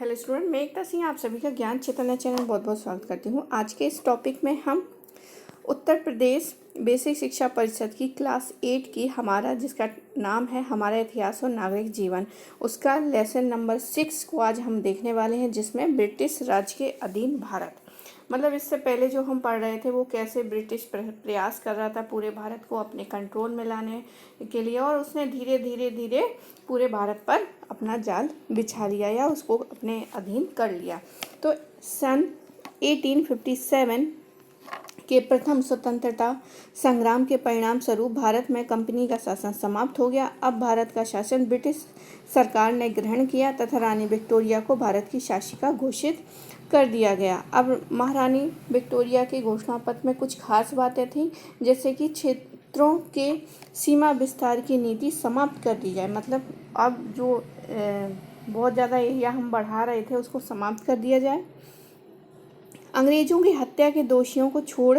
Hello student, मैं एकता सिंह आप सभी का ज्ञान चैतन्य चैनल बहुत बहुत स्वागत करती हूँ। आज के इस टॉपिक में हम उत्तर प्रदेश बेसिक शिक्षा परिषद की क्लास 8 की हमारा जिसका नाम है हमारा इतिहास और नागरिक जीवन, उसका लेसन नंबर 6 को आज हम देखने वाले हैं, जिसमें ब्रिटिश राज के अधीन भारत। मतलब इससे पहले जो हम पढ़ रहे थे वो कैसे ब्रिटिश प्रयास कर रहा था पूरे भारत को अपने कंट्रोल में लाने के लिए, और उसने धीरे धीरे धीरे पूरे भारत पर अपना जाल बिछा लिया या उसको अपने अधीन कर लिया। तो सन 1857 के प्रथम स्वतंत्रता संग्राम के परिणाम स्वरूप भारत में कंपनी का शासन समाप्त हो गया। अब भारत का शासन ब्रिटिश सरकार ने ग्रहण किया तथा रानी विक्टोरिया को भारत की शासिका घोषित कर दिया गया। अब महारानी विक्टोरिया के घोषणा पत्र में कुछ खास बातें थीं, जैसे कि क्षेत्रों के सीमा विस्तार की नीति समाप्त कर दी जाए। मतलब अब जो बहुत ज़्यादा एरिया हम बढ़ा रहे थे उसको समाप्त कर दिया जाए। अंग्रेजों की हत्या के दोषियों को छोड़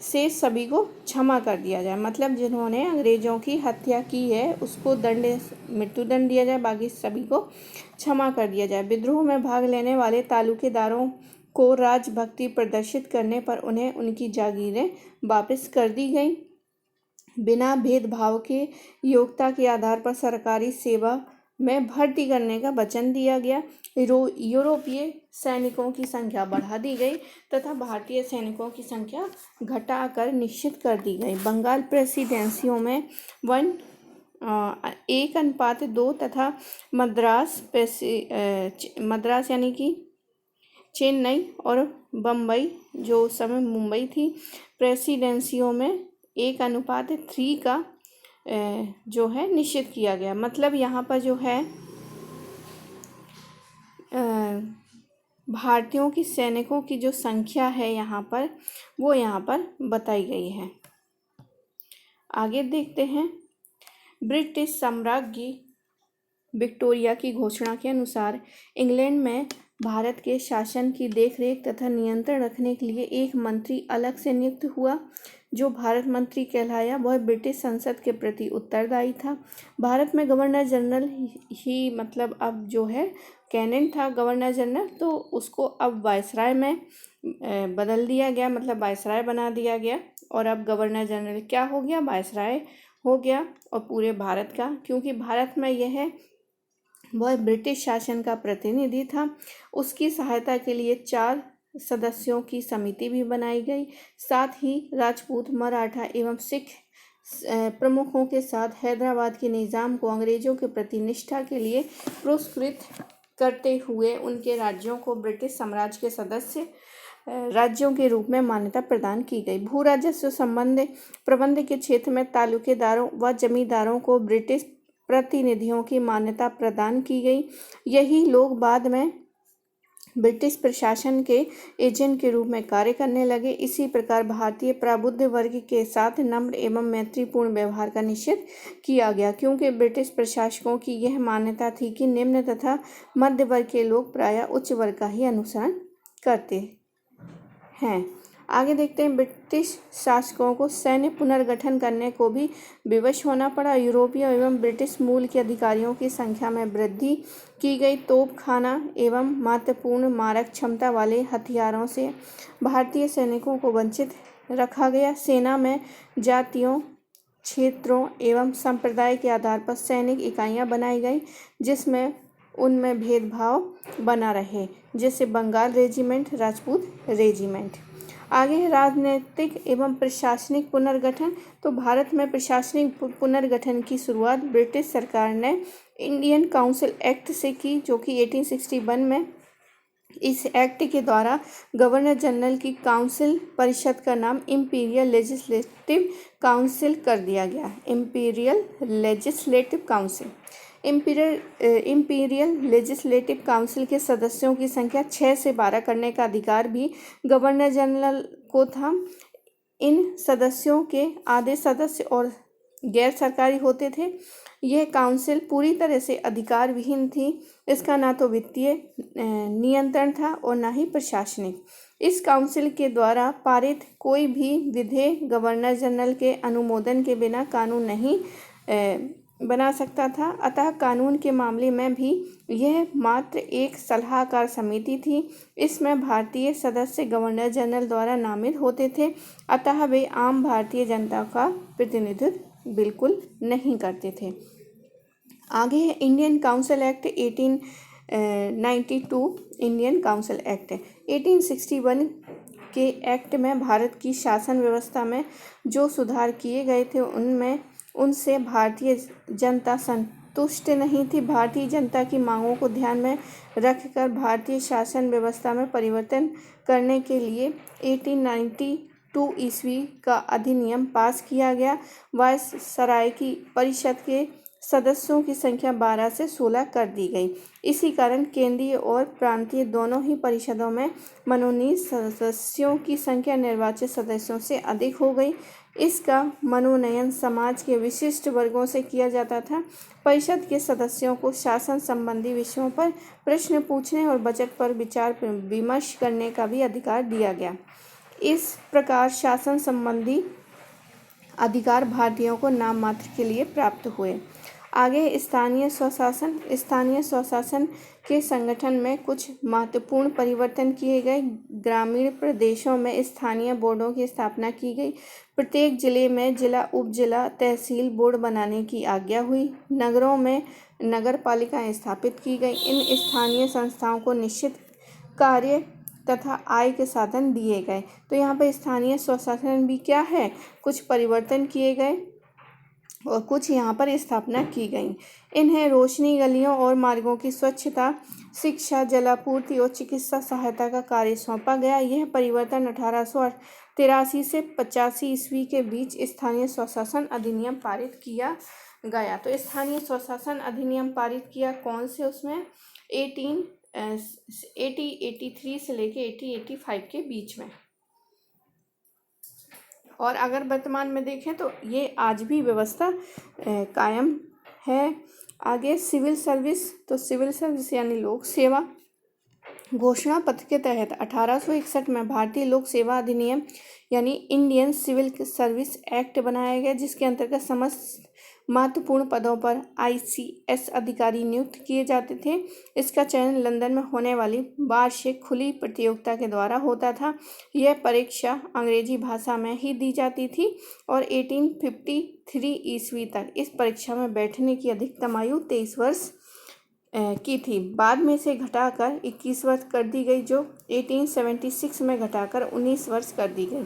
से सभी को क्षमा कर दिया जाए। मतलब जिन्होंने अंग्रेजों की हत्या की है उसको मृत्युदंड दिया जाए, बाकी सभी को क्षमा कर दिया जाए। विद्रोह में भाग लेने वाले तालुकेदारों को राजभक्ति प्रदर्शित करने पर उन्हें उनकी जागीरें वापस कर दी गई। बिना भेदभाव के योग्यता के आधार पर सरकारी सेवा में भर्ती करने का वचन दिया गया। यूरोपीय सैनिकों की संख्या बढ़ा दी गई तथा भारतीय सैनिकों की संख्या घटाकर निश्चित कर दी गई। बंगाल प्रेसिडेंसियों में 1:2 तथा मद्रास यानी कि चेन्नई और बम्बई जो उस समय मुंबई थी, प्रेसिडेंसियों में 1:3 का जो है निश्चित किया गया। मतलब यहाँ पर जो है भारतीयों की सैनिकों की जो संख्या है यहाँ पर वो यहाँ पर बताई गई है। आगे देखते हैं। ब्रिटिश साम्राज्ञी विक्टोरिया की घोषणा के अनुसार इंग्लैंड में भारत के शासन की देखरेख तथा नियंत्रण रखने के लिए एक मंत्री अलग से नियुक्त हुआ, जो भारत मंत्री कहलाया। वह ब्रिटिश संसद के प्रति उत्तरदायी था। भारत में गवर्नर जनरल ही मतलब अब जो है कैनिंग था गवर्नर जनरल, तो उसको अब वायसराय में बदल दिया गया, मतलब वायसराय बना दिया गया। और अब गवर्नर जनरल क्या हो गया, वायसराय हो गया। और पूरे भारत का, क्योंकि भारत में यह वह ब्रिटिश शासन का प्रतिनिधि था, उसकी सहायता के लिए 4 सदस्यों की समिति भी बनाई गई। साथ ही राजपूत, मराठा एवं सिख प्रमुखों के साथ हैदराबाद के निज़ाम को अंग्रेजों के प्रति निष्ठा के लिए पुरस्कृत करते हुए उनके राज्यों को ब्रिटिश साम्राज्य के सदस्य राज्यों के रूप में मान्यता प्रदान की गई। भू राजस्व प्रबंध के क्षेत्र में तालुकेदारों व जमींदारों को ब्रिटिश प्रतिनिधियों की मान्यता प्रदान की गई। यही लोग बाद में ब्रिटिश प्रशासन के एजेंट के रूप में कार्य करने लगे। इसी प्रकार भारतीय प्रबुद्ध वर्ग के साथ नम्र एवं मैत्रीपूर्ण व्यवहार का निषेध किया गया, क्योंकि ब्रिटिश प्रशासकों की यह मान्यता थी कि निम्न तथा मध्य वर्ग के लोग प्रायः उच्च वर्ग का ही अनुसरण करते हैं। आगे देखते हैं। ब्रिटिश शासकों को सैन्य पुनर्गठन करने को भी विवश होना पड़ा। यूरोपीय एवं ब्रिटिश मूल के अधिकारियों की संख्या में वृद्धि की गई। तोपखाना एवं महत्वपूर्ण मारक क्षमता वाले हथियारों से भारतीय सैनिकों को वंचित रखा गया। सेना में जातियों, क्षेत्रों एवं संप्रदाय के आधार पर सैनिक इकाइयाँ बनाई गई, जिसमें उनमें भेदभाव बना रहे, जैसे बंगाल रेजिमेंट, राजपूत रेजिमेंट। आगे है राजनीतिक एवं प्रशासनिक पुनर्गठन। तो भारत में प्रशासनिक पुनर्गठन की शुरुआत ब्रिटिश सरकार ने इंडियन काउंसिल एक्ट से की, जो कि 1861 में। इस एक्ट के द्वारा गवर्नर जनरल की काउंसिल परिषद का नाम इंपीरियल लेजिस्लेटिव काउंसिल कर दिया गया। Imperial legislative council. Imperial legislative council के सदस्यों की संख्या 6 से 12 करने का अधिकार भी गवर्नर जनरल को था। इन सदस्यों के आधे सदस्य और गैर सरकारी होते थे। यह काउंसिल पूरी तरह से अधिकार विहीन थी। इसका ना तो वित्तीय नियंत्रण था और ना ही प्रशासनिक। इस काउंसिल के द्वारा पारित कोई भी विधेयक गवर्नर जनरल के अनुमोदन के बिना कानून नहीं बना सकता था। अतः कानून के मामले में भी यह मात्र एक सलाहकार समिति थी। इसमें भारतीय सदस्य गवर्नर जनरल द्वारा नामित होते थे, अतः वे आम भारतीय जनता का प्रतिनिधित्व बिल्कुल नहीं करते थे। आगे है Indian council act 1892। Indian council act 1861 के एक्ट में भारत की शासन व्यवस्था में जो सुधार किए गए थे उनसे भारतीय जनता संतुष्ट नहीं थी। भारतीय जनता की मांगों को ध्यान में रखकर भारतीय शासन व्यवस्था में परिवर्तन करने के लिए 1892 ईस्वी का अधिनियम पास किया गया। वायसराय की परिषद के सदस्यों की संख्या 12 से 16 कर दी गई। इसी कारण केंद्रीय और प्रांतीय दोनों ही परिषदों में मनोनीत सदस्यों की संख्या निर्वाचित सदस्यों से अधिक हो गई। इसका मनोनयन समाज के विशिष्ट वर्गों से किया जाता था। परिषद के सदस्यों को शासन संबंधी विषयों पर प्रश्न पूछने और बजट पर विचार विमर्श करने का भी अधिकार दिया गया। इस प्रकार शासन संबंधी अधिकार भारतीयों को नाम मात्र के लिए प्राप्त हुए। आगे स्थानीय स्वशासन। स्थानीय स्वशासन के संगठन में कुछ महत्वपूर्ण परिवर्तन किए गए। ग्रामीण प्रदेशों में स्थानीय बोर्डों की स्थापना की गई। प्रत्येक जिले में जिला, उपजिला, तहसील बोर्ड बनाने की आज्ञा हुई। नगरों में नगर पालिकाएं स्थापित की गई। इन स्थानीय संस्थाओं को निश्चित कार्य तथा आय के साधन दिए गए। तो यहाँ पर स्थानीय स्वशासन भी क्या है, कुछ परिवर्तन किए गए और कुछ यहाँ पर स्थापना की गई। इन्हें रोशनी, गलियों और मार्गों की स्वच्छता, शिक्षा, जलापूर्ति और चिकित्सा सहायता का कार्य सौंपा गया। यह परिवर्तन 1883 से 85 ईस्वी के बीच स्थानीय स्वशासन अधिनियम पारित किया गया। तो स्थानीय स्वशासन अधिनियम पारित किया कौन से, उसमें 1883 से लेके 1885 के बीच में। और अगर वर्तमान में देखें तो ये आज भी व्यवस्था कायम है। आगे सिविल सर्विस। तो सिविल सर्विस यानी लोक सेवा। घोषणा पत्र के तहत 1861 में भारतीय लोक सेवा अधिनियम यानी इंडियन सिविल सर्विस एक्ट बनाया गया, जिसके अंतर्गत समस्त महत्वपूर्ण पदों पर ICS अधिकारी नियुक्त किए जाते थे। इसका चयन लंदन में होने वाली वार्षिक खुली प्रतियोगिता के द्वारा होता था। यह परीक्षा अंग्रेजी भाषा में ही दी जाती थी और 1853 ईस्वी तक इस परीक्षा में बैठने की अधिकतम आयु 23 वर्ष की थी। बाद में से घटाकर 21 वर्ष कर दी गई, जो 1876 में घटाकर 19 वर्ष कर दी गई।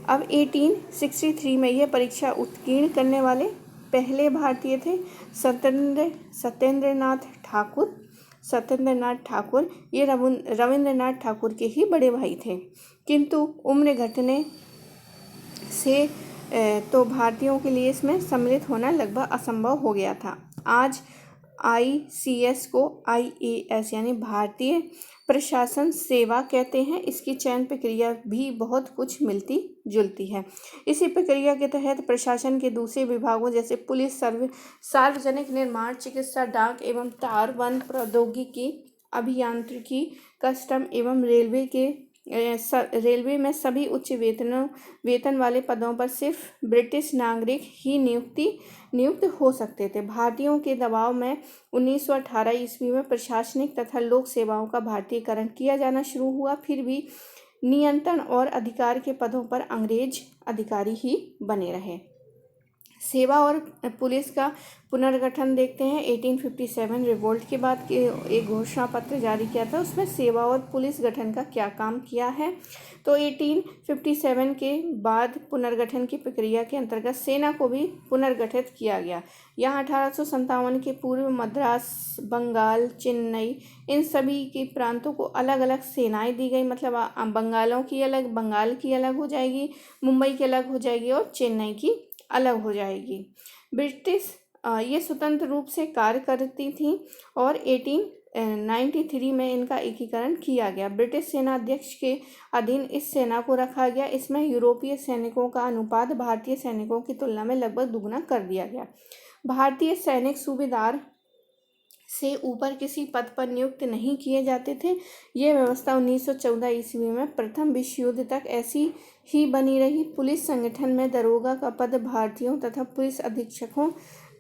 अब 1863 में यह परीक्षा उत्तीर्ण करने वाले पहले भारतीय थे सत्येंद्रनाथ ठाकुर। सत्येंद्रनाथ ठाकुर ये रविंद्रनाथ ठाकुर के ही बड़े भाई थे, किंतु उम्र घटने से तो भारतीयों के लिए इसमें सम्मिलित होना लगभग असंभव हो गया था। आज ICS को IAS यानी भारतीय प्रशासन सेवा कहते हैं। इसकी चयन प्रक्रिया भी बहुत कुछ मिलती जुलती है। इसी प्रक्रिया के तहत प्रशासन के दूसरे विभागों जैसे पुलिस, सार्वजनिक निर्माण, चिकित्सा, डाक एवं तार, वन प्रौद्योगिकी, अभियांत्रिकी, कस्टम एवं रेलवे में सभी उच्च वेतन वाले पदों पर सिर्फ ब्रिटिश नागरिक ही नियुक्त हो सकते थे। भारतीयों के दबाव में 1918 ईस्वी में प्रशासनिक तथा लोक सेवाओं का भारतीयकरण किया जाना शुरू हुआ। फिर भी नियंत्रण और अधिकार के पदों पर अंग्रेज अधिकारी ही बने रहे। सेवा और पुलिस का पुनर्गठन देखते हैं। 1857 रिवोल्ट के बाद एक घोषणा पत्र जारी किया था, उसमें सेवा और पुलिस गठन का क्या काम किया है। तो 1857 के बाद पुनर्गठन की प्रक्रिया के अंतर्गत सेना को भी पुनर्गठित किया गया। यहाँ 1857 के पूर्व मद्रास, बंगाल, चेन्नई इन सभी के प्रांतों को अलग अलग सेनाएं दी गई। मतलब बंगाल की अलग हो जाएगी, मुंबई की अलग हो जाएगी और चेन्नई की अलग हो जाएगी। ब्रिटिश ये स्वतंत्र रूप से कार्य करती थी और 1893 में इनका एकीकरण किया गया। ब्रिटिश सेना अध्यक्ष के अधीन इस सेना को रखा गया। इसमें यूरोपीय सैनिकों का अनुपात भारतीय सैनिकों की तुलना में लगभग दुगना कर दिया गया। भारतीय सैनिक सूबेदार से ऊपर किसी पद पर नियुक्त नहीं किए जाते थे। यह व्यवस्था 1914 ईस्वी में प्रथम विश्व युद्ध तक ऐसी ही बनी रही। पुलिस संगठन में दरोगा का पद भारतीयों तथा पुलिस अधीक्षकों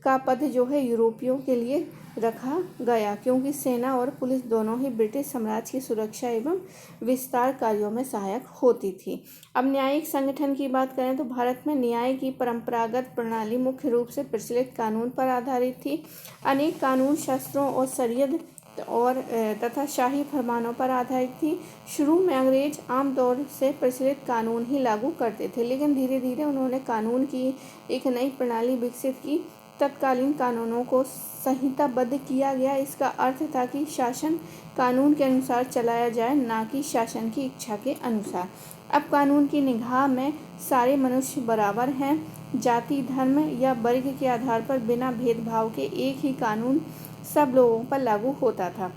का पद जो है यूरोपियों के लिए रखा गया, क्योंकि सेना और पुलिस दोनों ही ब्रिटिश साम्राज्य की सुरक्षा एवं विस्तार कार्यों में सहायक होती थी। अब न्यायिक संगठन की बात करें तो भारत में न्याय की परंपरागत प्रणाली मुख्य रूप से प्रचलित कानून पर आधारित थी। अनेक कानून शास्त्रों और शरीयत और तथा शाही फरमानों पर आधारित थी। शुरू में अंग्रेज आमतौर से प्रचलित कानून ही लागू करते थे, लेकिन धीरे धीरे उन्होंने कानून की एक नई प्रणाली विकसित की। तत्कालीन कानूनों को संहिताबद्ध किया गया। इसका अर्थ था कि शासन कानून के अनुसार चलाया जाए, ना कि शासन की इच्छा के अनुसार। अब कानून की निगाह में सारे मनुष्य बराबर हैं। जाति, धर्म या वर्ग के आधार पर बिना भेदभाव के एक ही कानून सब लोगों पर लागू होता था।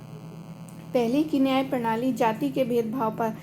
पहले की न्याय प्रणाली जाति के भेदभाव पर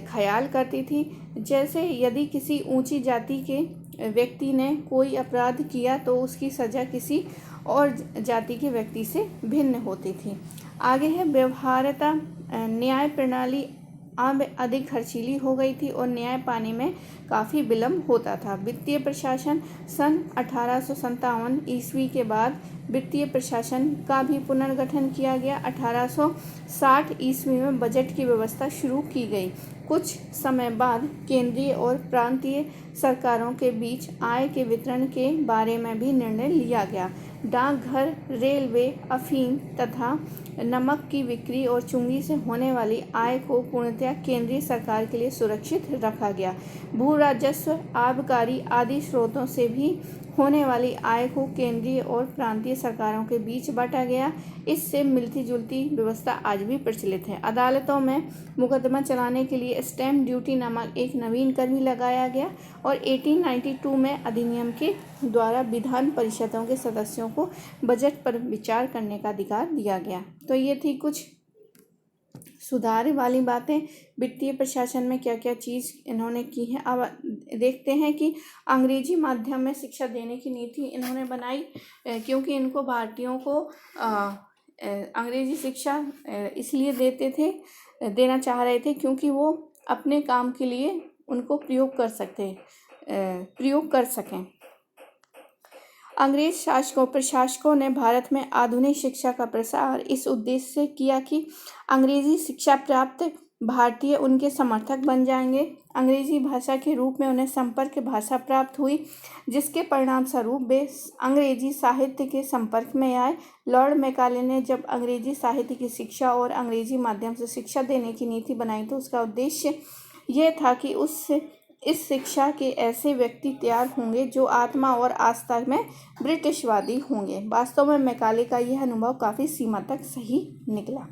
ख्याल करती थी। जैसे यदि किसी ऊंची जाति के व्यक्ति ने कोई अपराध किया तो उसकी सजा किसी और जाति के व्यक्ति से भिन्न होती थी। आगे है व्यवहार्यता। न्याय प्रणाली अब अधिक खर्चीली हो गई थी और न्याय पाने में काफ़ी विलम्ब होता था। वित्तीय प्रशासन सन 1857 ईस्वी के बाद वित्तीय प्रशासन का भी पुनर्गठन किया गया। 1860 ईस्वी में बजट की व्यवस्था शुरू की गई। कुछ समय बाद केंद्रीय और प्रांतीय सरकारों के बीच आय के वितरण के बारे में भी निर्णय लिया गया। डाकघर, रेलवे, अफीम तथा नमक की बिक्री और चुंगी से होने वाली आय को पूर्णतः केंद्रीय सरकार के लिए सुरक्षित रखा गया। भू राजस्व, आबकारी आदि स्रोतों से भी होने वाली आय को केंद्रीय और प्रांतीय सरकारों के बीच बांटा गया। इससे मिलती जुलती व्यवस्था आज भी प्रचलित है। अदालतों में मुकदमा चलाने के लिए स्टैम्प ड्यूटी नामक एक नवीन कर भी लगाया गया और 1892 में अधिनियम के द्वारा विधान परिषदों के सदस्यों को बजट पर विचार करने का अधिकार दिया गया। तो ये थी कुछ सुधार वाली बातें। वित्तीय प्रशासन में क्या क्या चीज़ इन्होंने की है। अब देखते हैं कि अंग्रेजी माध्यम में शिक्षा देने की नीति इन्होंने बनाई, क्योंकि इनको भारतीयों को अंग्रेजी शिक्षा इसलिए देना चाह रहे थे क्योंकि वो अपने काम के लिए उनको प्रयोग कर सकें। अंग्रेज प्रशासकों ने भारत में आधुनिक शिक्षा का प्रसार इस उद्देश्य से किया कि अंग्रेजी शिक्षा प्राप्त भारतीय उनके समर्थक बन जाएंगे। अंग्रेजी भाषा के रूप में उन्हें संपर्क भाषा प्राप्त हुई, जिसके परिणाम स्वरूप वे अंग्रेजी साहित्य के संपर्क में आए। लॉर्ड मैकाले ने जब अंग्रेजी साहित्य की शिक्षा और अंग्रेजी माध्यम से शिक्षा देने की नीति बनाई तो उसका उद्देश्य यह था कि इस शिक्षा के ऐसे व्यक्ति तैयार होंगे जो आत्मा और आस्था में ब्रिटिशवादी होंगे। वास्तव में मैकाले का यह अनुभव काफ़ी सीमा तक सही निकला।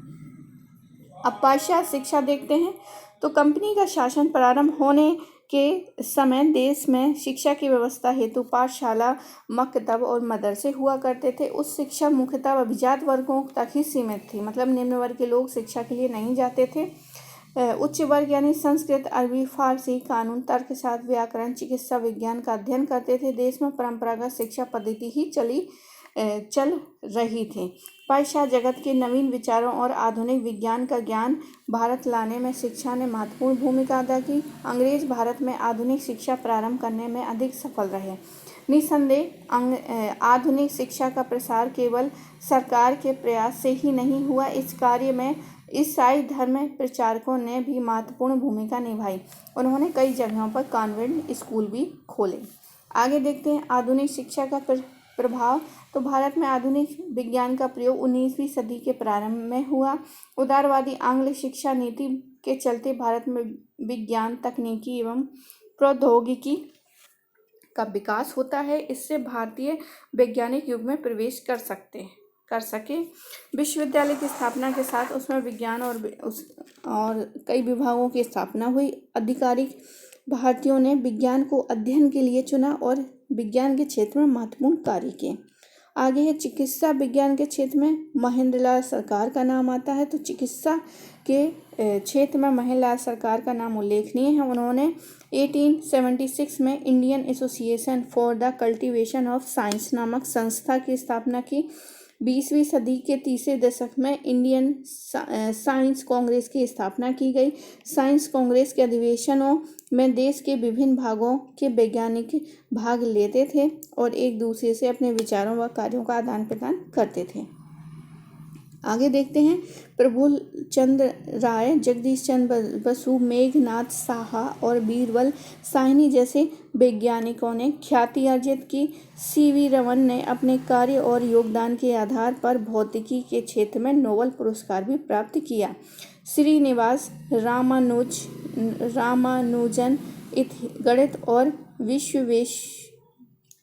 अब पाश्चात्य शिक्षा देखते हैं तो कंपनी का शासन प्रारंभ होने के समय देश में शिक्षा की व्यवस्था हेतु पाठशाला, मकतब और मदरसे हुआ करते थे। उस शिक्षा मुख्यतः अभिजात वर्गों तक ही सीमित थी, मतलब निम्न वर्ग के लोग शिक्षा के लिए नहीं जाते थे। उच्च वर्ग यानी संस्कृत, अरबी, फारसी, कानून, तर्कशास्त्र, व्याकरण, चिकित्सा विज्ञान का अध्ययन करते थे। देश में परंपरागत शिक्षा पद्धति ही चल रही थी। पाश्चात्य जगत के नवीन विचारों और आधुनिक विज्ञान का ज्ञान भारत लाने में शिक्षा ने महत्वपूर्ण भूमिका अदा की। अंग्रेज भारत में आधुनिक शिक्षा प्रारंभ करने में अधिक सफल रहे। निस्संदेह आधुनिक शिक्षा का प्रसार केवल सरकार के प्रयास से ही नहीं हुआ। इस कार्य में ईसाई धर्म प्रचारकों ने भी महत्वपूर्ण भूमिका निभाई। उन्होंने कई जगहों पर कॉन्वेंट स्कूल भी खोले। आगे देखते हैं आधुनिक शिक्षा का प्रभाव। तो भारत में आधुनिक विज्ञान का प्रयोग 19वीं सदी के प्रारंभ में हुआ। उदारवादी आंग्ल शिक्षा नीति के चलते भारत में विज्ञान, तकनीकी एवं प्रौद्योगिकी का विकास होता है। इससे भारतीय वैज्ञानिक युग में प्रवेश कर सके। विश्वविद्यालय की स्थापना के साथ उसमें विज्ञान और कई विभागों की स्थापना हुई। आधिकारिक भारतीयों ने विज्ञान को अध्ययन के लिए चुना और विज्ञान के क्षेत्र में महत्वपूर्ण कार्य किए। आगे है चिकित्सा विज्ञान के क्षेत्र में महेंद्रलाल सरकार का नाम आता है। तो चिकित्सा के क्षेत्र में महेंद्रलाल सरकार का नाम उल्लेखनीय है। उन्होंने 1876 में Indian association for the cultivation of science नामक संस्था की स्थापना की। 20वीं सदी के तीसरे दशक में इंडियन साइंस कांग्रेस की स्थापना की गई। साइंस कांग्रेस के अधिवेशनों में देश के विभिन्न भागों के वैज्ञानिक भाग लेते थे और एक दूसरे से अपने विचारों व कार्यों का आदान प्रदान करते थे। आगे देखते हैं, प्रफुल्ल चंद्र राय, जगदीश चंद्र बसु, मेघनाथ साहा और बीरबल साहनी जैसे वैज्ञानिकों ने ख्याति अर्जित की। सीवी रमन ने अपने कार्य और योगदान के आधार पर भौतिकी के क्षेत्र में नोबेल पुरस्कार भी प्राप्त किया। श्रीनिवास रामानुजन गणित और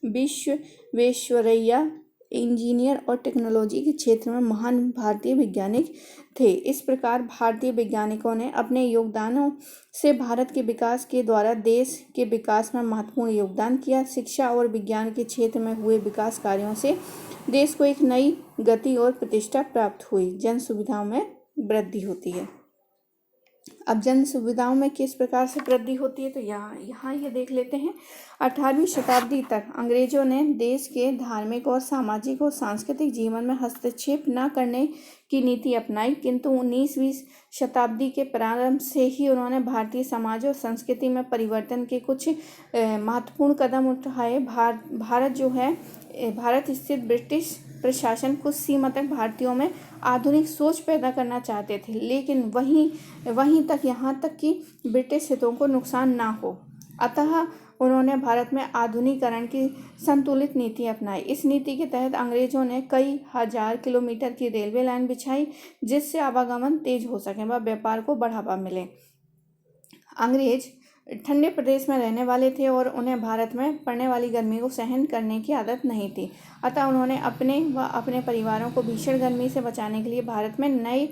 विश्वेश्वरैया इंजीनियर और टेक्नोलॉजी के क्षेत्र में महान भारतीय वैज्ञानिक थे। इस प्रकार भारतीय वैज्ञानिकों ने अपने योगदानों से भारत के विकास के द्वारा देश के विकास में महत्वपूर्ण योगदान किया। शिक्षा और विज्ञान के क्षेत्र में हुए विकास कार्यों से देश को एक नई गति और प्रतिष्ठा प्राप्त हुई। जन सुविधाओं में वृद्धि होती है। अब जन सुविधाओं में किस प्रकार से वृद्धि होती है तो यहाँ ये देख लेते हैं। 18वीं शताब्दी तक अंग्रेजों ने देश के धार्मिक और सामाजिक और सांस्कृतिक जीवन में हस्तक्षेप न करने की नीति अपनाई, किंतु 19वीं शताब्दी के प्रारंभ से ही उन्होंने भारतीय समाज और संस्कृति में परिवर्तन के कुछ महत्वपूर्ण कदम उठाए। भारत स्थित ब्रिटिश प्रशासन कुछ सीमा तक भारतीयों में आधुनिक सोच पैदा करना चाहते थे, लेकिन वहीं तक यहाँ तक कि ब्रिटिश हितों को नुकसान ना हो। अतः उन्होंने भारत में आधुनिकीकरण की संतुलित नीति अपनाई। इस नीति के तहत अंग्रेजों ने कई हजार किलोमीटर की रेलवे लाइन बिछाई, जिससे आवागमन तेज हो सके व व्यापार को बढ़ावा मिले। अंग्रेज ठंडे प्रदेश में रहने वाले थे और उन्हें भारत में पड़ने वाली गर्मी को सहन करने की आदत नहीं थी। अतः उन्होंने अपने व अपने परिवारों को भीषण गर्मी से बचाने के लिए भारत में नए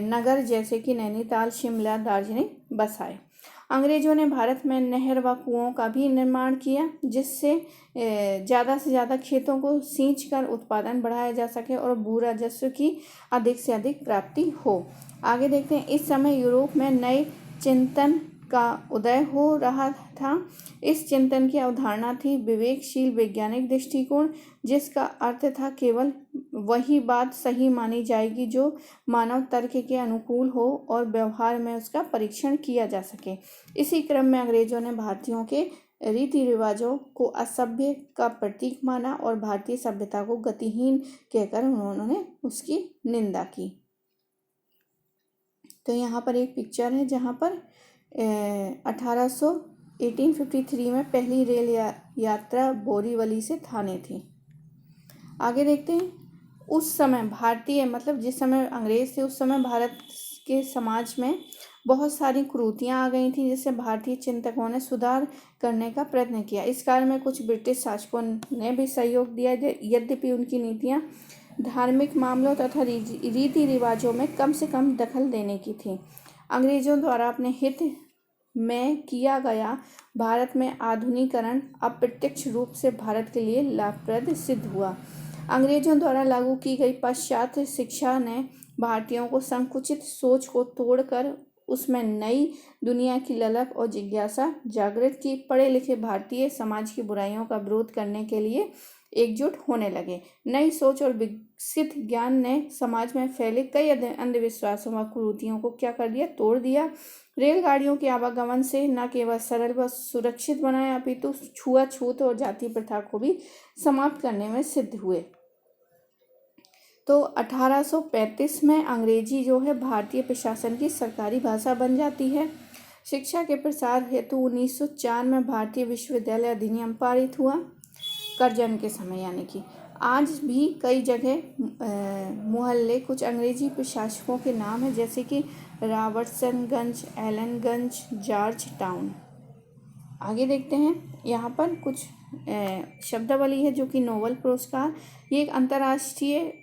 नगर जैसे कि नैनीताल, शिमला, दार्जिलिंग बसाए। अंग्रेजों ने भारत में नहर व कुओं का भी निर्माण किया, जिससे ज़्यादा से ज़्यादा खेतों को सींच कर उत्पादन बढ़ाया जा सके और भू राजस्व की अधिक से अधिक प्राप्ति हो। आगे देखते हैं, इस समय यूरोप में नए चिंतन का उदय हो रहा था। इस चिंतन की अवधारणा थी विवेकशील वैज्ञानिक दृष्टिकोण, जिसका अर्थ था केवल वही बात सही मानी जाएगी जो मानव तर्क के अनुकूल हो और व्यवहार में उसका परीक्षण किया जा सके। इसी क्रम में अंग्रेजों ने भारतीयों के रीति रिवाजों को असभ्य का प्रतीक माना और भारतीय सभ्यता को गतिहीन कहकर उन्होंने उसकी निंदा की। तो यहाँ पर एक पिक्चर है जहाँ पर 1853 में पहली रेल यात्रा बोरीवली से थाने थी। आगे देखते हैं, उस समय भारतीय जिस समय अंग्रेज थे उस समय भारत के समाज में बहुत सारी कुरीतियाँ आ गई थी, जिससे भारतीय चिंतकों ने सुधार करने का प्रयत्न किया। इस कार्य में कुछ ब्रिटिश शासकों ने भी सहयोग दिया, यद्यपि उनकी नीतियाँ धार्मिक मामलों तथा रीति रिवाजों में कम से कम दखल देने की थी। अंग्रेजों द्वारा अपने हित में किया गया भारत में आधुनिकीकरण अप्रत्यक्ष रूप से भारत के लिए लाभप्रद सिद्ध हुआ। अंग्रेजों द्वारा लागू की गई पाश्चात्य शिक्षा ने भारतीयों को संकुचित सोच को तोड़कर उसमें नई दुनिया की ललक और जिज्ञासा जागृत की। पढ़े लिखे भारतीय समाज की बुराइयों का विरोध करने के लिए एकजुट होने लगे। नई सोच और विकसित ज्ञान ने समाज में फैले कई अंधविश्वासों व कुरीतियों को क्या कर दिया, तोड़ दिया। रेलगाड़ियों के आवागमन से न केवल सरल व सुरक्षित बनाया, अपितु छुआछूत और जाति प्रथा को भी समाप्त करने में सिद्ध हुए। तो 1835 में अंग्रेजी जो है भारतीय प्रशासन की सरकारी भाषा बन जाती है। शिक्षा के प्रसार हेतु 1904 में भारतीय विश्वविद्यालय अधिनियम पारित हुआ, करजन के समय यानी कि। आज भी कई जगह मोहल्ले कुछ अंग्रेजी प्रशासकों के नाम हैं, जैसे कि रॉबर्टसनगंज, एलनगंज, जॉर्ज टाउन। आगे देखते हैं, यहाँ पर कुछ शब्दावली है जो कि नोबेल पुरस्कार। ये एक अंतर्राष्ट्रीय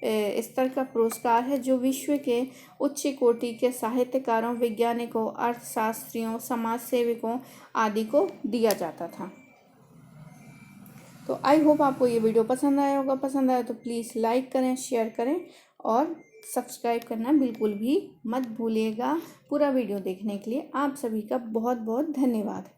स्तर का पुरस्कार है जो विश्व के उच्च कोटि के साहित्यकारों, वैज्ञानिकों, अर्थशास्त्रियों, समाज सेवकों आदि को दिया जाता था। तो आई होप आपको ये वीडियो पसंद आया होगा। पसंद आया तो प्लीज़ लाइक करें, शेयर करें और सब्सक्राइब करना बिल्कुल भी मत भूलिएगा। पूरा वीडियो देखने के लिए आप सभी का बहुत बहुत धन्यवाद।